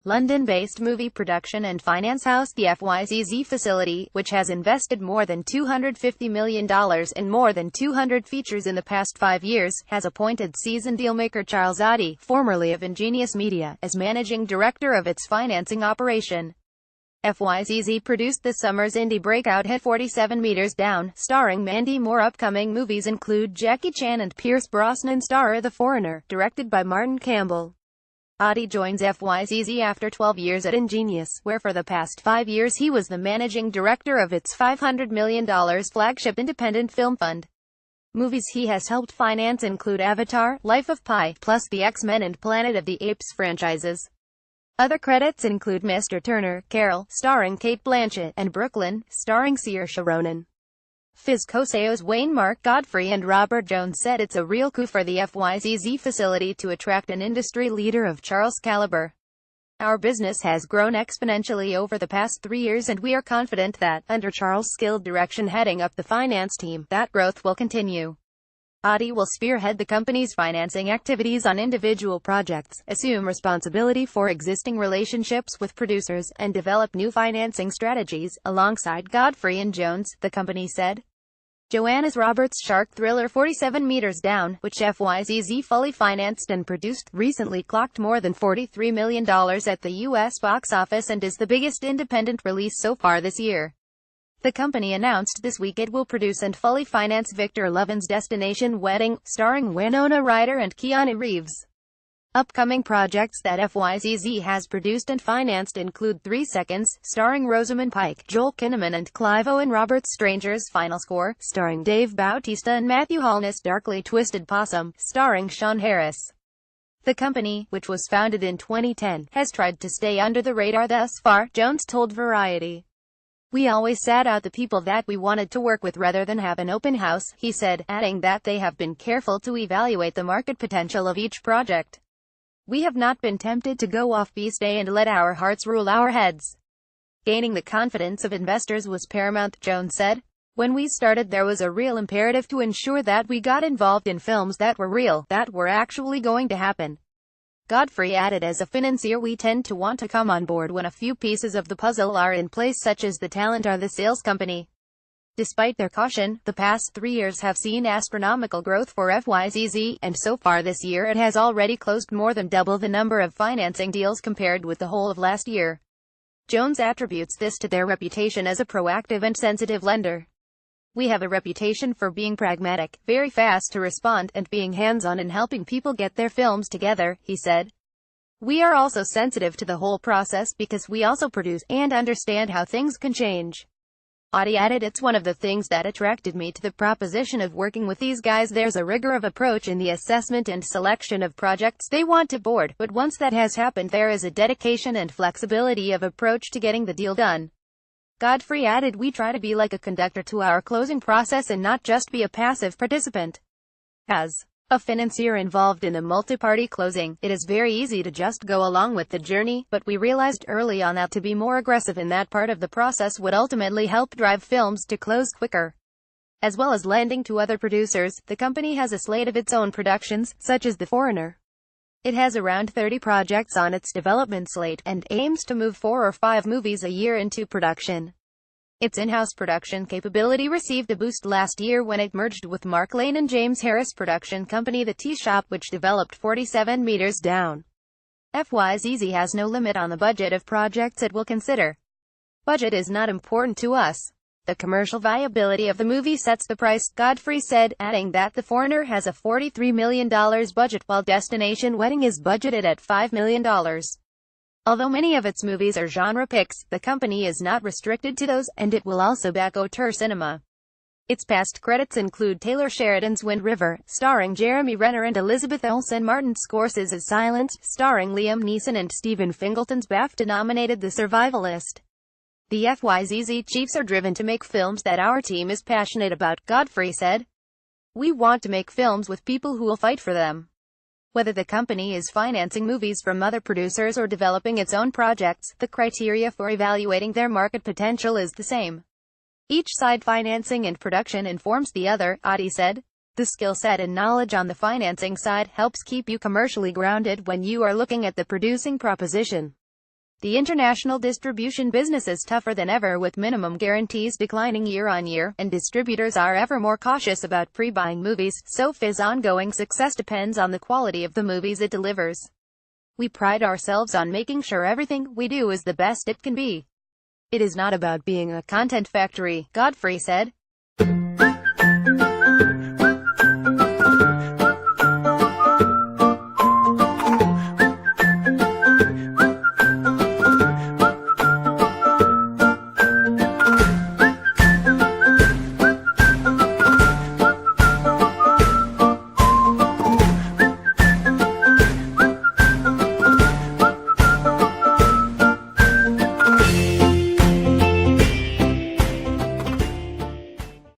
London-based movie production and finance house the Fyzz Facility, which has invested more than $250 million in more than 200 features in the past 5 years, has appointed seasoned dealmaker Charles Auty, formerly of Ingenious Media, as managing director of its financing operation. Fyzz produced this summer's indie breakout hit 47 Meters Down, starring Mandy Moore. Upcoming movies include Jackie Chan and Pierce Brosnan star The Foreigner, directed by Martin Campbell. Auty joins Fyzz after 12 years at Ingenious, where for the past 5 years he was the managing director of its $500 million flagship independent film fund. Movies he has helped finance include Avatar, Life of Pi, plus the X-Men and Planet of the Apes franchises. Other credits include Mr. Turner, Carol, starring Kate Blanchett, and Brooklyn, starring Saoirse Ronan. Fyzz co-CEOs Wayne Mark Godfrey and Robert Jones said it's a real coup for the Fyzz facility to attract an industry leader of Charles' caliber. Our business has grown exponentially over the past 3 years and we are confident that, under Charles' skilled direction heading up the finance team, that growth will continue. Auty will spearhead the company's financing activities on individual projects, assume responsibility for existing relationships with producers, and develop new financing strategies, alongside Godfrey and Jones, the company said. Joanna Roberts' shark thriller 47 Meters Down, which Fyzz fully financed and produced, recently clocked more than $43 million at the U.S. box office and is the biggest independent release so far this year. The company announced this week it will produce and fully finance Victor Loven's Destination Wedding, starring Winona Ryder and Keanu Reeves. Upcoming projects that Fyzz has produced and financed include 3 Seconds, starring Rosamund Pike, Joel Kinnaman and Clive Owen Roberts, Stranger's Final Score, starring Dave Bautista and Matthew Holness, Darkly Twisted Possum, starring Sean Harris. The company, which was founded in 2010, has tried to stay under the radar thus far, Jones told Variety. We always sat out the people that we wanted to work with rather than have an open house, he said, adding that they have been careful to evaluate the market potential of each project. We have not been tempted to go off beast and let our hearts rule our heads. Gaining the confidence of investors was paramount, Jones said. When we started there was a real imperative to ensure that we got involved in films that were real, that were actually going to happen. Godfrey added, as a financier we tend to want to come on board when a few pieces of the puzzle are in place, such as the talent or the sales company. Despite their caution, the past 3 years have seen astronomical growth for Fyzz, and so far this year it has already closed more than double the number of financing deals compared with the whole of last year. Jones attributes this to their reputation as a proactive and sensitive lender. We have a reputation for being pragmatic, very fast to respond, and being hands-on in helping people get their films together, he said. We are also sensitive to the whole process because we also produce, and understand how things can change. Auty added, it's one of the things that attracted me to the proposition of working with these guys. There's a rigor of approach in the assessment and selection of projects they want to board, but once that has happened there is a dedication and flexibility of approach to getting the deal done. Godfrey added, we try to be like a conductor to our closing process and not just be a passive participant. As a financier involved in a multi-party closing, it is very easy to just go along with the journey, but we realized early on that to be more aggressive in that part of the process would ultimately help drive films to close quicker. As well as lending to other producers, the company has a slate of its own productions, such as The Foreigner. It has around 30 projects on its development slate, and aims to move 4 or 5 movies a year into production. Its in-house production capability received a boost last year when it merged with Mark Lane and James Harris production company The Tea Shop, which developed 47 Meters Down. Fyzz has no limit on the budget of projects it will consider. Budget is not important to us. The commercial viability of the movie sets the price, Godfrey said, adding that The Foreigner has a $43 million budget while Destination Wedding is budgeted at $5 million. Although many of its movies are genre picks, the company is not restricted to those, and it will also back auteur cinema. Its past credits include Taylor Sheridan's Wind River, starring Jeremy Renner and Elizabeth Olsen, Martin Scorsese's Silence, starring Liam Neeson, and Stephen Fingleton's BAFTA-nominated The Survivalist. The Fyzz chiefs are driven to make films that our team is passionate about, Godfrey said. We want to make films with people who will fight for them. Whether the company is financing movies from other producers or developing its own projects, the criteria for evaluating their market potential is the same. Each side financing and production informs the other, Auty said. The skill set and knowledge on the financing side helps keep you commercially grounded when you are looking at the producing proposition. The international distribution business is tougher than ever, with minimum guarantees declining year on year, and distributors are ever more cautious about pre-buying movies, so Fyzz's ongoing success depends on the quality of the movies it delivers. We pride ourselves on making sure everything we do is the best it can be. It is not about being a content factory, Godfrey said.